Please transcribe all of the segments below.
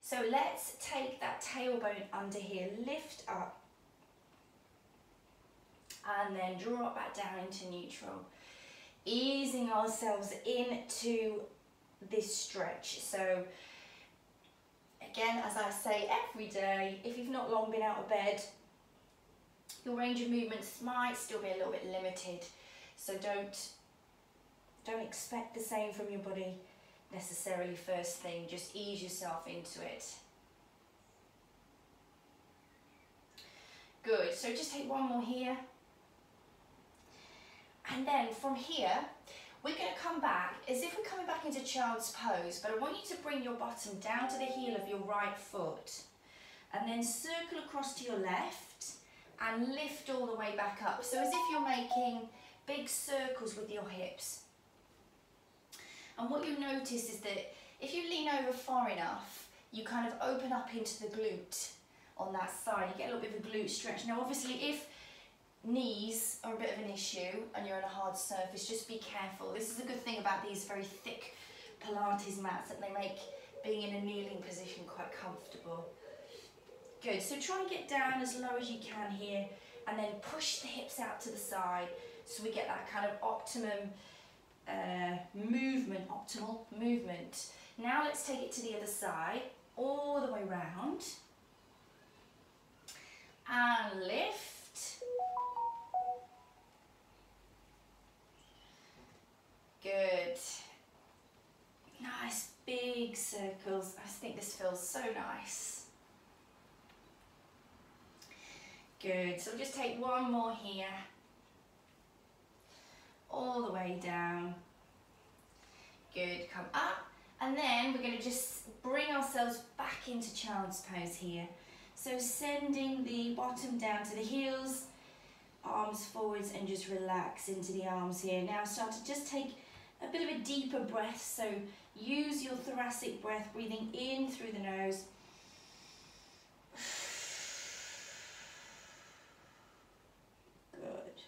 So let's take that tailbone under here, lift up, and then draw it back down into neutral. Easing ourselves into this stretch. So again, as I say every day, if you've not long been out of bed, your range of movements might still be a little bit limited. So don't expect the same from your body necessarily first thing. Just ease yourself into it. Good. So just take one more here. And then from here, we're going to come back as if we're coming back into child's pose, but I want you to bring your bottom down to the heel of your right foot and then circle across to your left and lift all the way back up. So as if you're making big circles with your hips. And what you'll notice is that if you lean over far enough, you kind of open up into the glute on that side. You get a little bit of a glute stretch. Now obviously if knees are a bit of an issue and you're on a hard surface, just be careful. This is a good thing about these very thick Pilates mats, that they make being in a kneeling position quite comfortable. Good, so try and get down as low as you can here and then push the hips out to the side so we get that kind of optimal movement. Now let's take it to the other side, all the way round and lift. Good. Nice big circles. I think this feels so nice. Good. So we'll just take one more here. All the way down. Good. Come up. And then we're going to just bring ourselves back into child's pose here. So sending the bottom down to the heels, arms forwards, and just relax into the arms here. Now start to just take a bit of a deeper breath, so use your thoracic breath, breathing in through the nose. Good.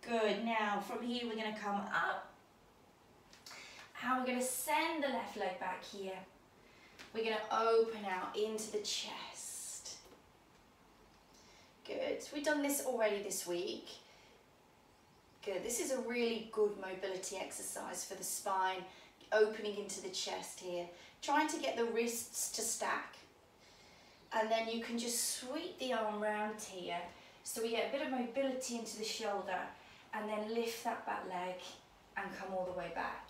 Good. Now from here we're going to come up and we're going to send the left leg back here. We're going to open out into the chest. Good. So we've done this already this week. Good. This is a really good mobility exercise for the spine, opening into the chest here. Trying to get the wrists to stack. And then you can just sweep the arm round here so we get a bit of mobility into the shoulder and then lift that back leg and come all the way back.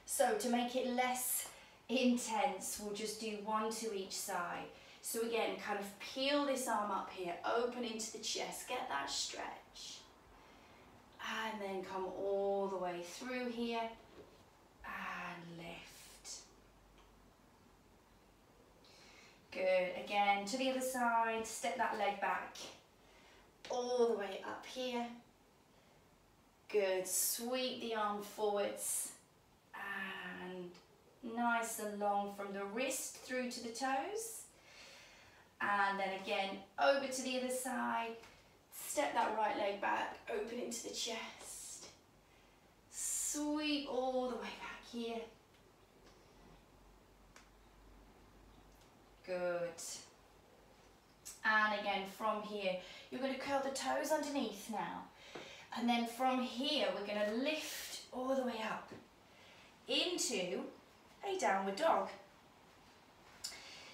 So to make it less intense, we'll just do one to each side. So again, kind of peel this arm up here, open into the chest, get that stretch. And then come all the way through here and lift. Good, again, to the other side, step that leg back, all the way up here. Good, sweep the arm forwards and nice and long from the wrist through to the toes. And then again, over to the other side, step that right leg back, open into the chest. Sweep all the way back here. Good. And again, from here, you're going to curl the toes underneath now. And then from here, we're going to lift all the way up into a downward dog.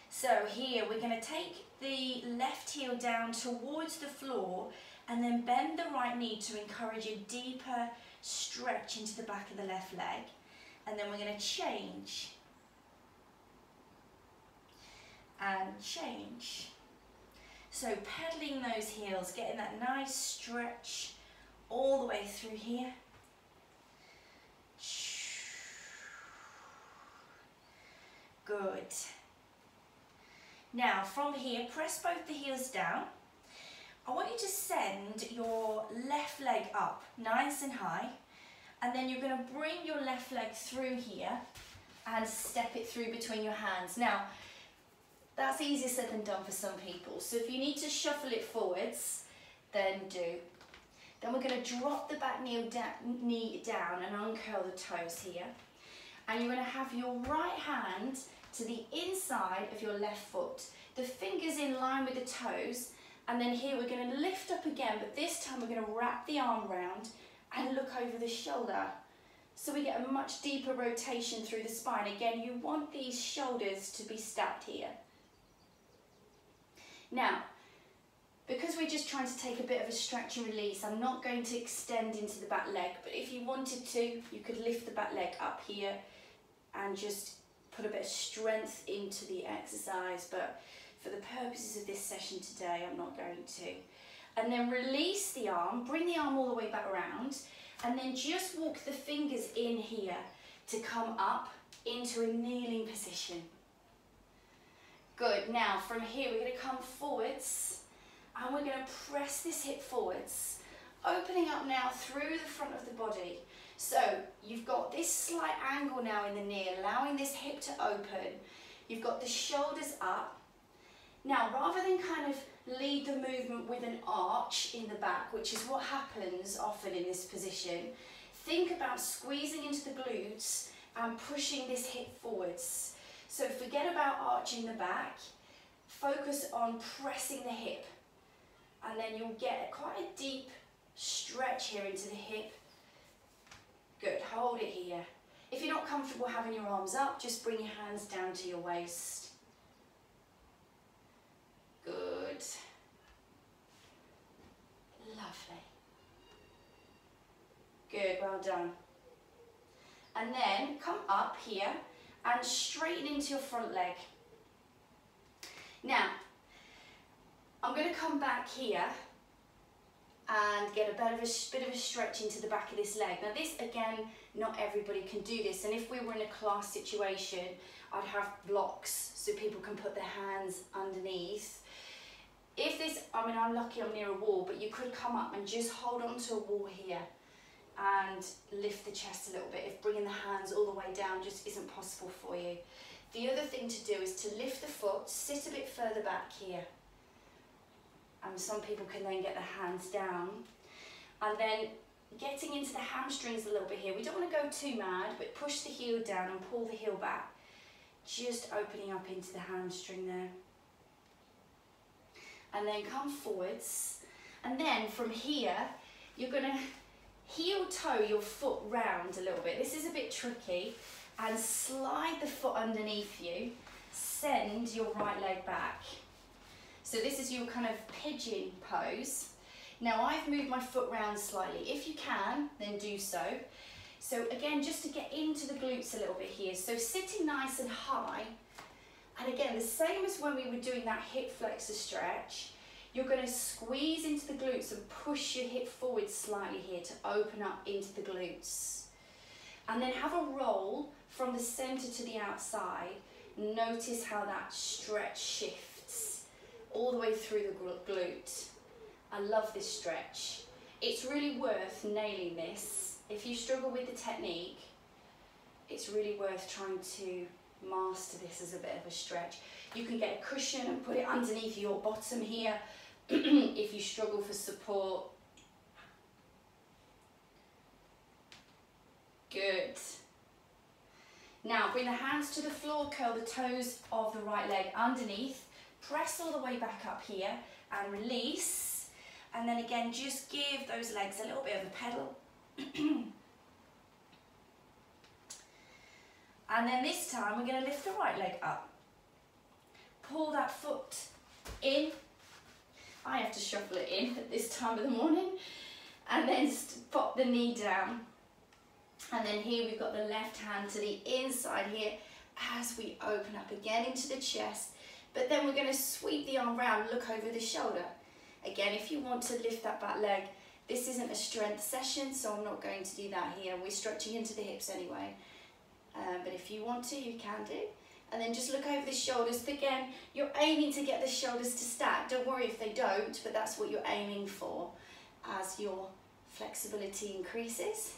So here we're going to take the left heel down towards the floor and then bend the right knee to encourage a deeper stretch into the back of the left leg. And then we're going to change and change. So pedaling those heels, getting that nice stretch all the way through here. Good. Now from here, press both the heels down. I want you to send your left leg up nice and high, and then you're going to bring your left leg through here and step it through between your hands. Now, that's easier said than done for some people, so if you need to shuffle it forwards, then do. Then we're going to drop the back knee down and uncurl the toes here. And you're going to have your right hand to the inside of your left foot. The fingers in line with the toes. And then here we're going to lift up again, but this time we're going to wrap the arm round and look over the shoulder. So we get a much deeper rotation through the spine. Again, you want these shoulders to be stacked here. Now, because we're just trying to take a bit of a stretch and release, I'm not going to extend into the back leg, but if you wanted to, you could lift the back leg up here and just put a bit of strength into the exercise, but for the purposes of this session today, I'm not going to. And then release the arm, bring the arm all the way back around, and then just walk the fingers in here to come up into a kneeling position. Good. Now from here we're going to come forwards and we're going to press this hip forwards, opening up now through the front of the body. So you've got this slight angle now in the knee, allowing this hip to open. You've got the shoulders up. Now rather than kind of lead the movement with an arch in the back, which is what happens often in this position, think about squeezing into the glutes and pushing this hip forwards. So forget about arching the back, focus on pressing the hip, and then you'll get quite a deep stretch here into the hip. Good, hold it here. If you're not comfortable having your arms up, just bring your hands down to your waist. Good. Lovely. Good, well done. And then come up here and straighten into your front leg. Now, I'm going to come back here and get a bit of a stretch into the back of this leg. Now this, again, not everybody can do this, and if we were in a class situation, I'd have blocks so people can put their hands underneath. If this, I mean, I'm lucky I'm near a wall, but you could come up and just hold onto a wall here and lift the chest a little bit if bringing the hands all the way down just isn't possible for you. The other thing to do is to lift the foot, sit a bit further back here. And some people can then get their hands down. And then getting into the hamstrings a little bit here. We don't want to go too mad, but push the heel down and pull the heel back. Just opening up into the hamstring there. And then come forwards. And then from here, you're going to heel toe your foot round a little bit. This is a bit tricky. And slide the foot underneath you. Send your right leg back. So this is your kind of pigeon pose. Now I've moved my foot round slightly. If you can, then do so. So again, just to get into the glutes a little bit here. So sitting nice and high. And again, the same as when we were doing that hip flexor stretch, you're going to squeeze into the glutes and push your hip forward slightly here to open up into the glutes. And then have a roll from the center to the outside. Notice how that stretch shifts all the way through the glute. I love this stretch. It's really worth nailing this. If you struggle with the technique, it's really worth trying to master this as a bit of a stretch. You can get a cushion and put it underneath your bottom here if you struggle for support. Good. Now bring the hands to the floor, curl the toes of the right leg underneath, press all the way back up here and release. And then again, just give those legs a little bit of a pedal. And then this time we're going to lift the right leg up. Pull that foot in. I have to shuffle it in at this time of the morning. And then pop the knee down. And then here we've got the left hand to the inside here as we open up again into the chest. But then we're going to sweep the arm round, look over the shoulder. Again, if you want to lift that back leg, this isn't a strength session, so I'm not going to do that here. We're stretching into the hips anyway. But if you want to, you can do. And then just look over the shoulders. But again, you're aiming to get the shoulders to stack. Don't worry if they don't, but that's what you're aiming for as your flexibility increases.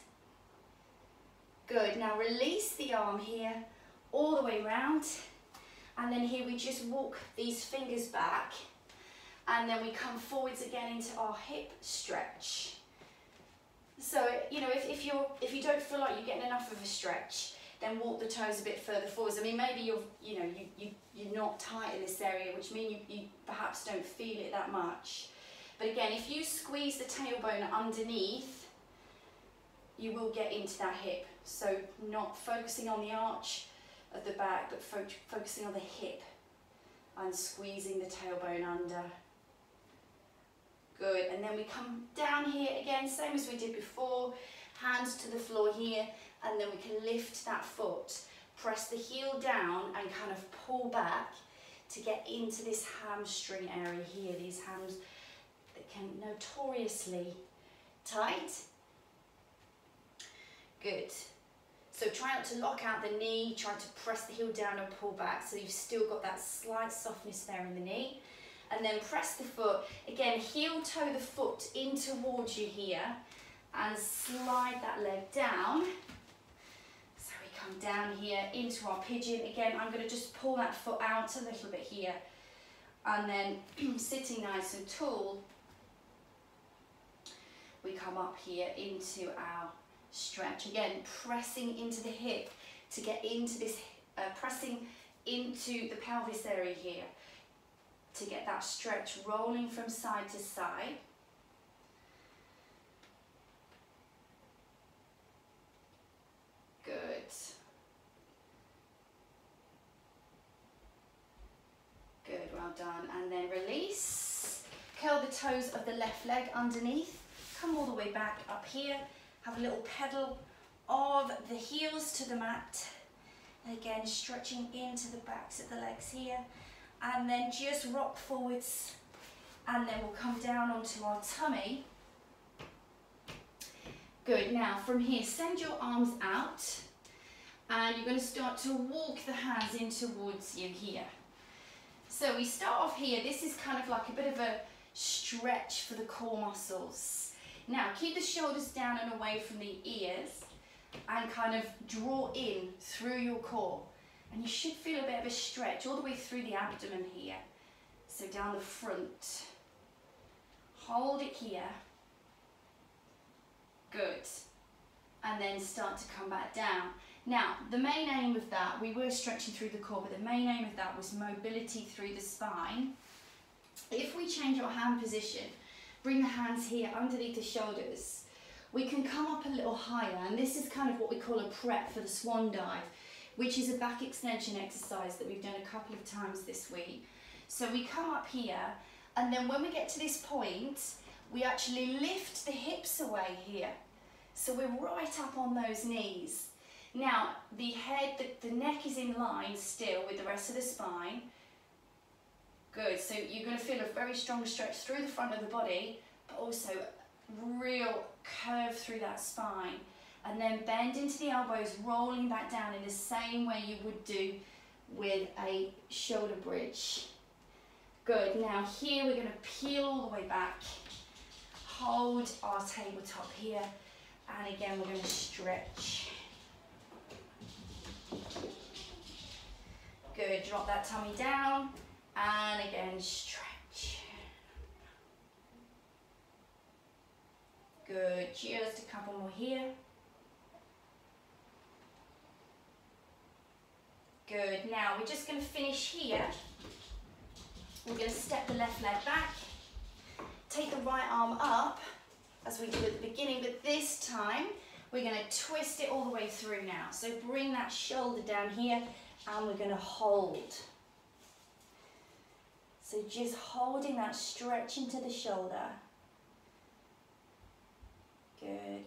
Good. Now release the arm here all the way round. And then here we just walk these fingers back. And then we come forwards again into our hip stretch. So, you know, if you don't feel like you're getting enough of a stretch, then walk the toes a bit further forwards. I mean, maybe you're not tight in this area, which means you perhaps don't feel it that much. But again, if you squeeze the tailbone underneath, you will get into that hip. So not focusing on the arch of the back, but focusing on the hip and squeezing the tailbone under. Good, and then we come down here again, same as we did before, hands to the floor here, and then we can lift that foot, press the heel down and kind of pull back to get into this hamstring area here, these hams that can notoriously tight. Good. So try not to lock out the knee, try to press the heel down and pull back so you've still got that slight softness there in the knee. And then press the foot, again heel toe the foot in towards you here and slide that leg down. So we come down here into our pigeon. Again, I'm going to just pull that foot out a little bit here and then sitting nice and tall, we come up here into our stretch. Again, pressing into the hip to get into this, pressing into the pelvis area here to get that stretch rolling from side to side. Good. Good, well done. And then release. Curl the toes of the left leg underneath. Come all the way back up here. Have a little pedal of the heels to the mat. Again, stretching into the backs of the legs here. And then just rock forwards. And then we'll come down onto our tummy. Good, now from here, send your arms out. And you're going to start to walk the hands in towards you here. So we start off here. This is kind of like a bit of a stretch for the core muscles. Now, keep the shoulders down and away from the ears and kind of draw in through your core. And you should feel a bit of a stretch all the way through the abdomen here. So down the front. Hold it here. Good. And then start to come back down. Now, the main aim of that, we were stretching through the core, but the main aim of that was mobility through the spine. If we change our hand position, bring the hands here underneath the shoulders, we can come up a little higher, and this is kind of what we call a prep for the swan dive, which is a back extension exercise that we've done a couple of times this week. So we come up here, and then when we get to this point, we actually lift the hips away here. So we're right up on those knees. Now, the head, the neck is in line still with the rest of the spine. Good, so you're going to feel a very strong stretch through the front of the body, but also real curve through that spine. And then bend into the elbows, rolling back down in the same way you would do with a shoulder bridge. Good, now here we're going to peel all the way back. Hold our tabletop here, and again we're going to stretch. Good, drop that tummy down, and again stretch. Good, just a couple more here. Good, now we're just going to finish here. We're going to step the left leg back, take the right arm up as we did at the beginning, but this time we're going to twist it all the way through now. So bring that shoulder down here and we're going to hold. So just holding that stretch into the shoulder. Good.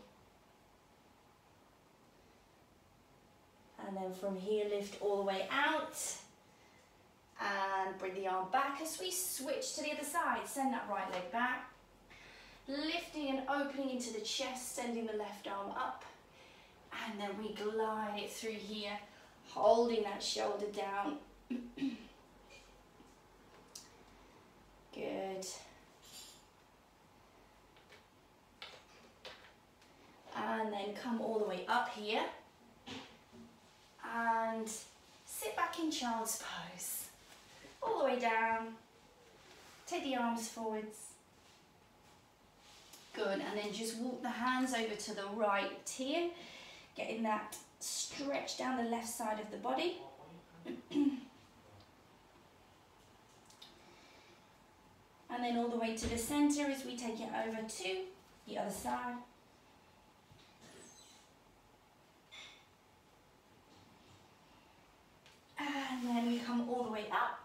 And then from here, lift all the way out. And bring the arm back as we switch to the other side. Send that right leg back. Lifting and opening into the chest, sending the left arm up. And then we glide it through here, holding that shoulder down. Good. And then come all the way up here. And sit back in child's pose. All the way down. Take the arms forwards. Good, and then just walk the hands over to the right here, getting that stretch down the left side of the body. And then all the way to the center as we take it over to the other side. And then we come all the way up.